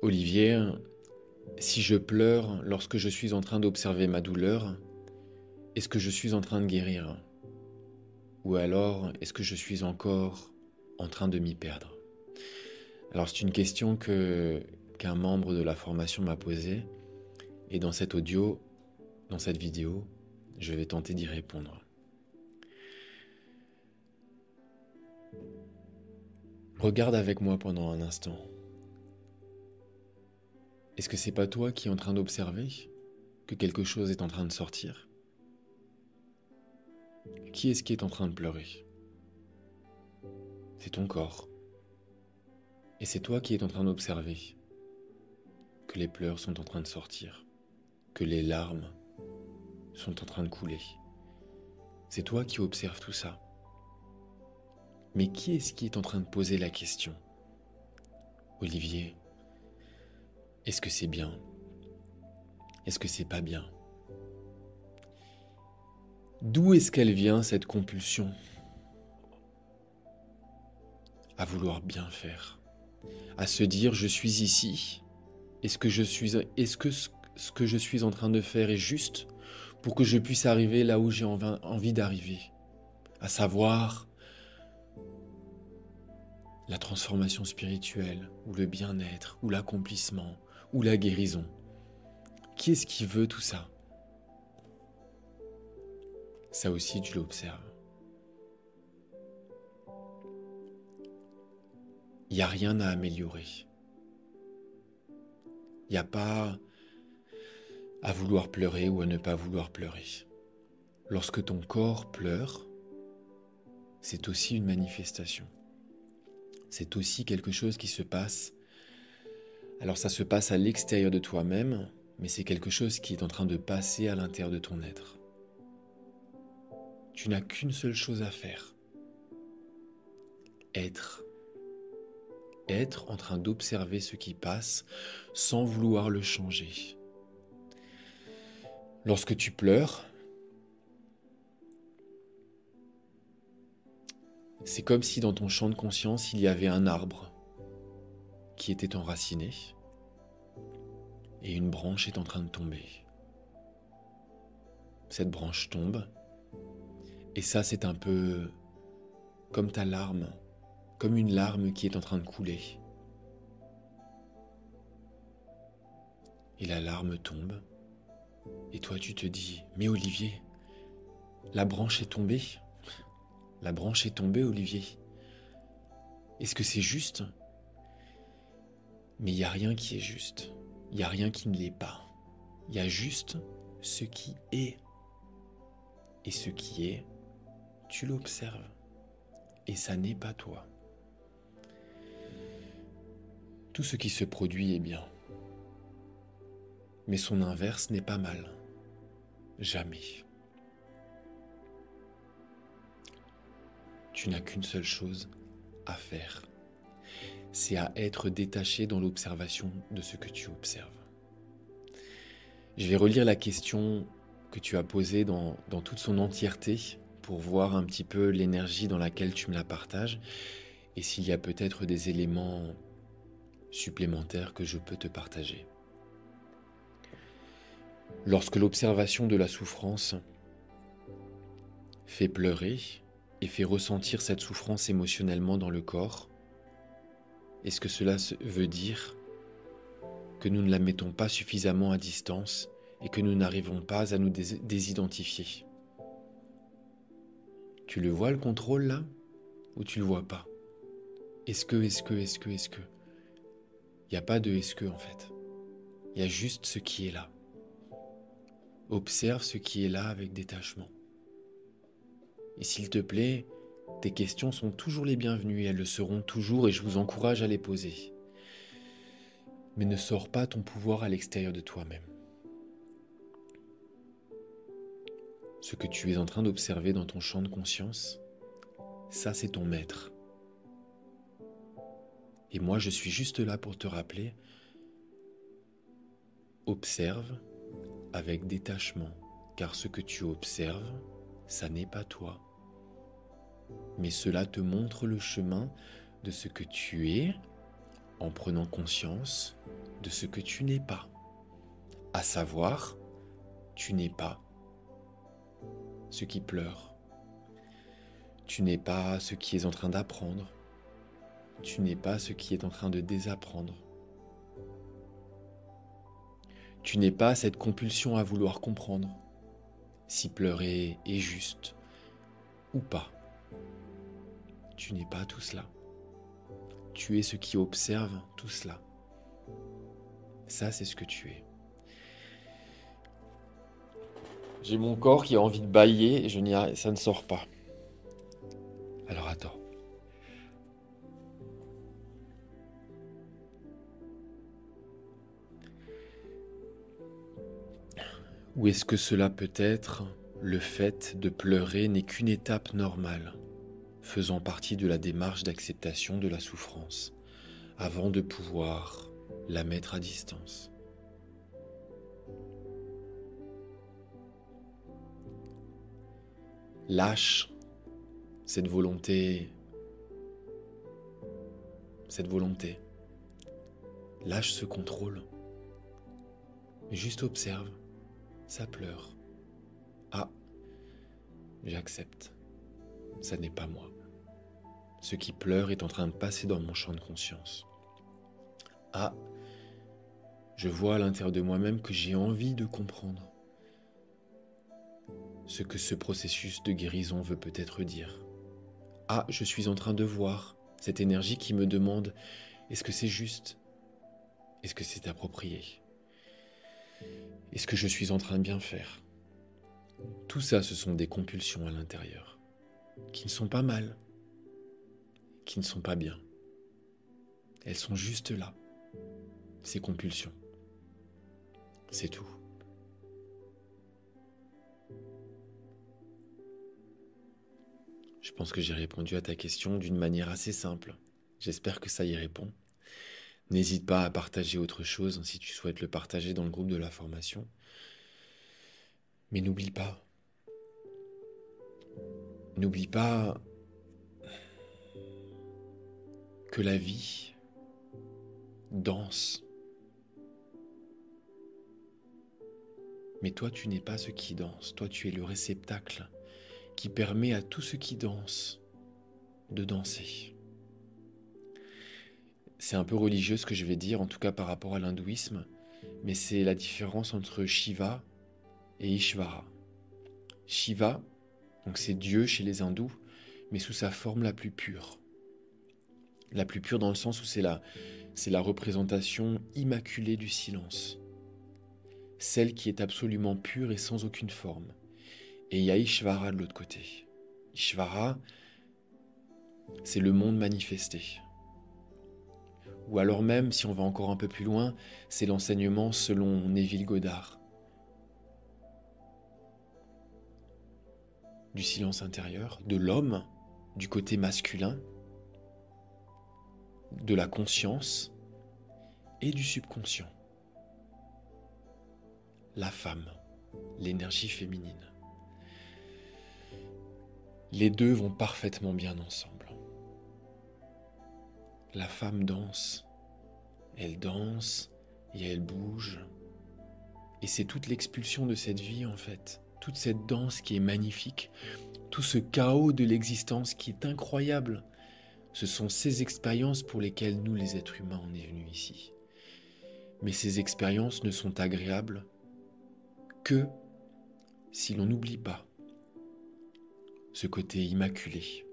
Olivier, si je pleure lorsque je suis en train d'observer ma douleur, est-ce que je suis en train de guérir? Ou alors, est-ce que je suis encore en train de m'y perdre? Alors, c'est une question qu'un membre de la formation m'a posée, et dans cet audio, dans cette vidéo, je vais tenter d'y répondre. Regarde avec moi pendant un instant. Est-ce que c'est pas toi qui es en train d'observer que quelque chose est en train de sortir? Qui est-ce qui est en train de pleurer? C'est ton corps. Et c'est toi qui es en train d'observer que les pleurs sont en train de sortir, que les larmes sont en train de couler. C'est toi qui observes tout ça. Mais qui est-ce qui est en train de poser la question? Olivier, est-ce que c'est bien? Est-ce que c'est pas bien? D'où est-ce qu'elle vient cette compulsion à vouloir bien faire, à se dire je suis ici, est-ce que ce que je suis en train de faire est juste pour que je puisse arriver là où j'ai envie d'arriver, à savoir la transformation spirituelle, ou le bien-être, ou l'accomplissement, ou la guérison. Qui est-ce qui veut tout ça? Ça aussi, tu l'observes. Il n'y a rien à améliorer. Il n'y a pas à vouloir pleurer ou à ne pas vouloir pleurer. Lorsque ton corps pleure, c'est aussi une manifestation. C'est aussi quelque chose qui se passe. Alors ça se passe à l'extérieur de toi-même, mais c'est quelque chose qui est en train de passer à l'intérieur de ton être. Tu n'as qu'une seule chose à faire. Être. Être en train d'observer ce qui passe sans vouloir le changer. Lorsque tu pleures, c'est comme si dans ton champ de conscience, il y avait un arbre qui était enraciné et une branche est en train de tomber. Cette branche tombe et ça, c'est un peu comme ta larme, comme une larme qui est en train de couler. Et la larme tombe et toi, tu te dis, mais Olivier, la branche est tombée. La branche est tombée, Olivier. Est-ce que c'est juste? Mais il n'y a rien qui est juste. Il n'y a rien qui ne l'est pas. Il y a juste ce qui est. Et ce qui est, tu l'observes. Et ça n'est pas toi. Tout ce qui se produit est bien. Mais son inverse n'est pas mal. Jamais. Tu n'as qu'une seule chose à faire. C'est à être détaché dans l'observation de ce que tu observes. Je vais relire la question que tu as posée dans toute son entièreté pour voir un petit peu l'énergie dans laquelle tu me la partages et s'il y a peut-être des éléments supplémentaires que je peux te partager. Lorsque l'observation de la souffrance fait pleurer et fait ressentir cette souffrance émotionnellement dans le corps, est-ce que cela veut dire que nous ne la mettons pas suffisamment à distance et que nous n'arrivons pas à nous désidentifier? Tu le vois le contrôle là? Ou tu le vois pas? Est-ce que? Il n'y a pas de est-ce que en fait. Il y a juste ce qui est là. Observe ce qui est là avec détachement. Et s'il te plaît, tes questions sont toujours les bienvenues et elles le seront toujours et je vous encourage à les poser. Mais ne sors pas ton pouvoir à l'extérieur de toi-même. Ce que tu es en train d'observer dans ton champ de conscience, ça c'est ton maître. Et moi je suis juste là pour te rappeler, observe avec détachement, car ce que tu observes, ça n'est pas toi. Mais cela te montre le chemin de ce que tu es en prenant conscience de ce que tu n'es pas. À savoir, tu n'es pas ce qui pleure. Tu n'es pas ce qui est en train d'apprendre. Tu n'es pas ce qui est en train de désapprendre. Tu n'es pas cette compulsion à vouloir comprendre si pleurer est juste ou pas. Tu n'es pas tout cela. Tu es ce qui observe tout cela. Ça, c'est ce que tu es. J'ai mon corps qui a envie de bâiller et ça ne sort pas. Alors attends. Ou est-ce que cela peut être le fait de pleurer n'est qu'une étape normale, faisant partie de la démarche d'acceptation de la souffrance, avant de pouvoir la mettre à distance? Lâche cette volonté. Lâche ce contrôle. Et juste observe. Ça pleure. Ah, j'accepte. Ça n'est pas moi. Ce qui pleure est en train de passer dans mon champ de conscience. Ah, je vois à l'intérieur de moi-même que j'ai envie de comprendre ce que ce processus de guérison veut peut-être dire. Ah, je suis en train de voir cette énergie qui me demande, est-ce que c'est juste? Est-ce que c'est approprié? Est-ce que je suis en train de bien faire? Tout ça, ce sont des compulsions à l'intérieur, qui ne sont pas mal, qui ne sont pas bien. Elles sont juste là, ces compulsions. C'est tout. Je pense que j'ai répondu à ta question d'une manière assez simple. J'espère que ça y répond. N'hésite pas à partager autre chose si tu souhaites le partager dans le groupe de la formation. Mais n'oublie pas que la vie danse. Mais toi, tu n'es pas ce qui danse. Toi, tu es le réceptacle qui permet à tout ce qui danse de danser. C'est un peu religieux ce que je vais dire, en tout cas par rapport à l'hindouisme, mais c'est la différence entre Shiva et Ishvara. Shiva, donc c'est Dieu chez les hindous, mais sous sa forme la plus pure. La plus pure dans le sens où c'est la représentation immaculée du silence. Celle qui est absolument pure et sans aucune forme. Et il y a Ishvara de l'autre côté. Ishvara, c'est le monde manifesté. Ou alors même, si on va encore un peu plus loin, c'est l'enseignement selon Neville Goddard. Du silence intérieur, de l'homme, du côté masculin, de la conscience et du subconscient. La femme, l'énergie féminine. Les deux vont parfaitement bien ensemble. La femme danse et elle bouge. Et c'est toute l'expulsion de cette vie en fait. Toute cette danse qui est magnifique. Tout ce chaos de l'existence qui est incroyable. Ce sont ces expériences pour lesquelles nous les êtres humains on est venus ici. Mais ces expériences ne sont agréables que si l'on n'oublie pas ce côté immaculé,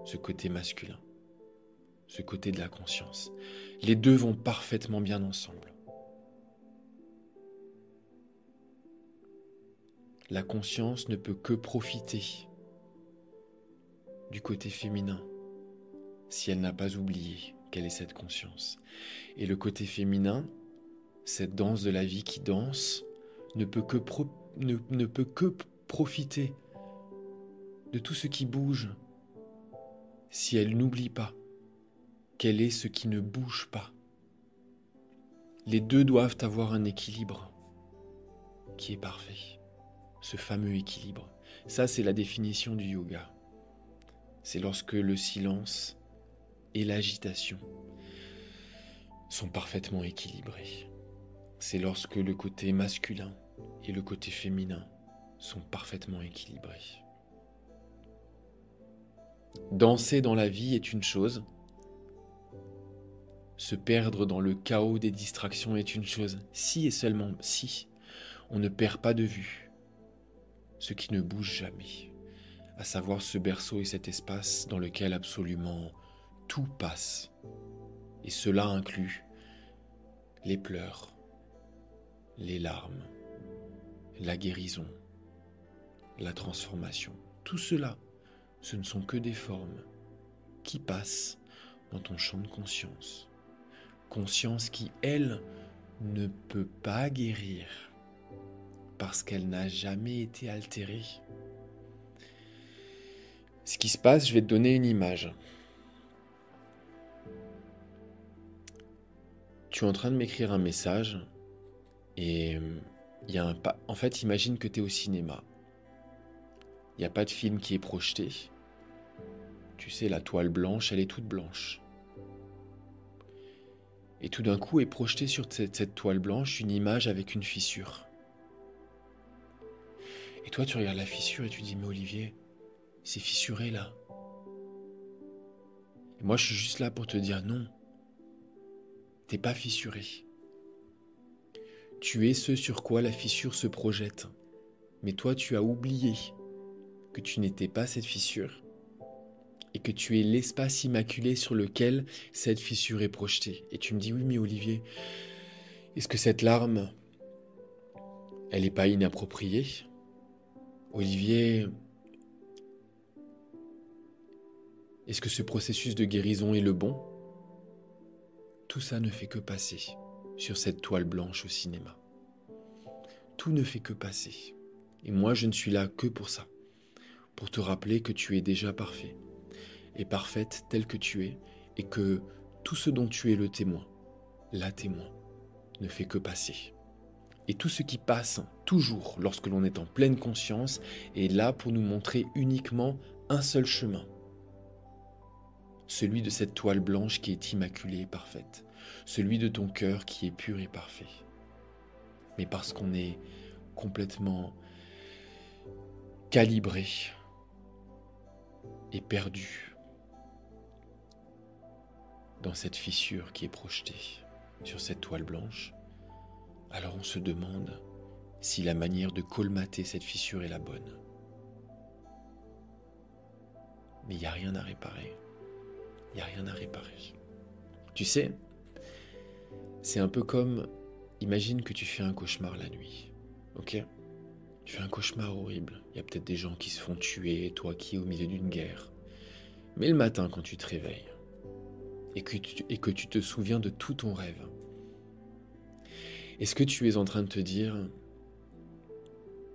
ce côté masculin, ce côté de la conscience. Les deux vont parfaitement bien ensemble. La conscience ne peut que profiter du côté féminin si elle n'a pas oublié quelle est cette conscience. Et le côté féminin, cette danse de la vie qui danse, ne peut que profiter de tout ce qui bouge si elle n'oublie pas quel est ce qui ne bouge pas. Les deux doivent avoir un équilibre qui est parfait. Ce fameux équilibre. Ça, c'est la définition du yoga. C'est lorsque le silence et l'agitation sont parfaitement équilibrés. C'est lorsque le côté masculin et le côté féminin sont parfaitement équilibrés. Danser dans la vie est une chose, se perdre dans le chaos des distractions est une chose, si et seulement si on ne perd pas de vue ce qui ne bouge jamais, à savoir ce berceau et cet espace dans lequel absolument tout passe. Et cela inclut les pleurs, les larmes, la guérison, la transformation. Tout cela, ce ne sont que des formes qui passent dans ton champ de conscience. Conscience qui, elle, ne peut pas guérir parce qu'elle n'a jamais été altérée. Ce qui se passe, je vais te donner une image. Tu es en train de m'écrire un message et il y a en fait, imagine que tu es au cinéma. Il n'y a pas de film qui est projeté. Tu sais, la toile blanche, elle est toute blanche. Et tout d'un coup est projetée sur cette toile blanche une image avec une fissure. Et toi, tu regardes la fissure et tu dis, mais Olivier, c'est fissuré là. Et moi, je suis juste là pour te dire non. T'es pas fissuré. Tu es ce sur quoi la fissure se projette. Mais toi, tu as oublié que tu n'étais pas cette fissure et que tu es l'espace immaculé sur lequel cette fissure est projetée. Et tu me dis, oui, mais Olivier, est-ce que cette larme, elle n'est pas inappropriée? Olivier, est-ce que ce processus de guérison est le bon? Tout ça ne fait que passer sur cette toile blanche au cinéma. Tout ne fait que passer. Et moi, je ne suis là que pour ça. Pour te rappeler que tu es déjà parfait et parfaite telle que tu es et que tout ce dont tu es le témoin, la témoin, ne fait que passer. Et tout ce qui passe toujours lorsque l'on est en pleine conscience est là pour nous montrer uniquement un seul chemin. Celui de cette toile blanche qui est immaculée et parfaite. Celui de ton cœur qui est pur et parfait. Mais parce qu'on est complètement calibré et perdu dans cette fissure qui est projetée sur cette toile blanche, alors on se demande si la manière de colmater cette fissure est la bonne. Mais il n'y a rien à réparer. Il n'y a rien à réparer. Tu sais, c'est un peu comme, imagine que tu fais un cauchemar la nuit, ok ? Tu fais un cauchemar horrible. Il y a peut-être des gens qui se font tuer, toi qui es au milieu d'une guerre. Mais le matin, quand tu te réveilles, et que tu te souviens de tout ton rêve, est-ce que tu es en train de te dire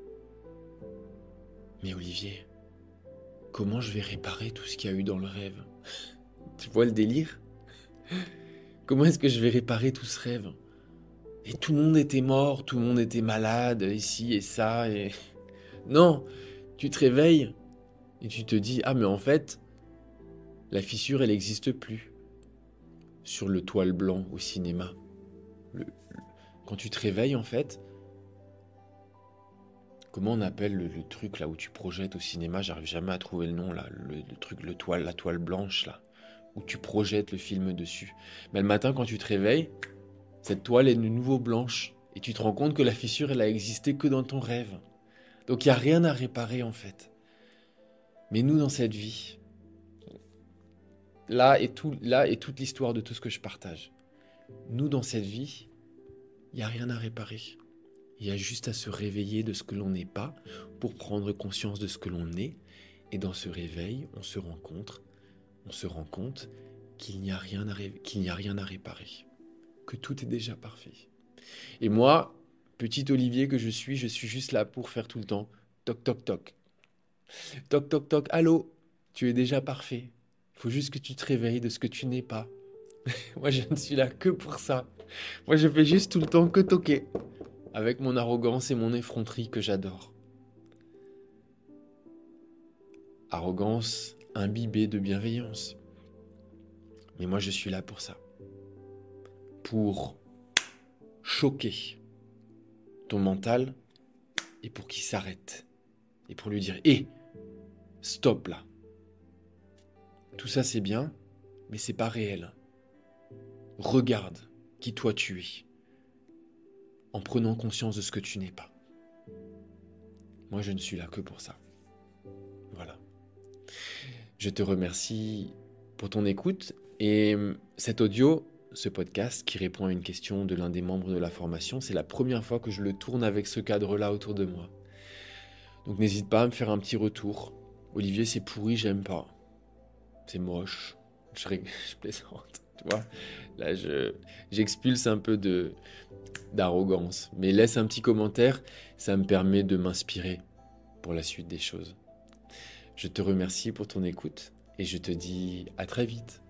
« Mais Olivier, comment je vais réparer tout ce qu'il y a eu dans le rêve ?» Tu vois le délire ? Comment est-ce que je vais réparer tout ce rêve ? Et tout le monde était mort, tout le monde était malade, ici et ça, et... Non, tu te réveilles et tu te dis « Ah mais en fait, la fissure elle n'existe plus. » Sur le toile blanc au cinéma. Quand tu te réveilles en fait, comment on appelle le truc là où tu projettes au cinéma, j'arrive jamais à trouver le nom là, le truc, la toile blanche là, où tu projettes le film dessus. Mais le matin quand tu te réveilles, cette toile est de nouveau blanche et tu te rends compte que la fissure elle a existé que dans ton rêve. Donc il n'y a rien à réparer en fait. Mais nous dans cette vie, là est toute l'histoire de tout ce que je partage. Nous dans cette vie, il n'y a rien à réparer. Il y a juste à se réveiller de ce que l'on n'est pas pour prendre conscience de ce que l'on est. Et dans ce réveil, on se rend compte qu'il n'y a rien à réparer, que tout est déjà parfait. Et moi, petit Olivier que je suis juste là pour faire tout le temps toc toc toc. Toc toc toc, allô, tu es déjà parfait. Il faut juste que tu te réveilles de ce que tu n'es pas. Moi, je ne suis là que pour ça. Moi, je fais juste tout le temps que toquer. Avec mon arrogance et mon effronterie que j'adore. Arrogance imbibée de bienveillance. Mais moi je suis là pour ça. pour choquer ton mental et pour qu'il s'arrête. Et pour lui dire, hé, stop là. Tout ça c'est bien, mais c'est pas réel. Regarde qui toi tu es, en prenant conscience de ce que tu n'es pas. Moi je ne suis là que pour ça. Voilà. Je te remercie pour ton écoute et cet audio, ce podcast qui répond à une question de l'un des membres de la formation, c'est la première fois que je le tourne avec ce cadre-là autour de moi. Donc n'hésite pas à me faire un petit retour. Olivier, c'est pourri, j'aime pas. C'est moche. Je plaisante, tu vois. Là, j'expulse un peu d'arrogance. Mais laisse un petit commentaire, ça me permet de m'inspirer pour la suite des choses. Je te remercie pour ton écoute et je te dis à très vite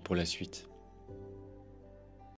pour la suite.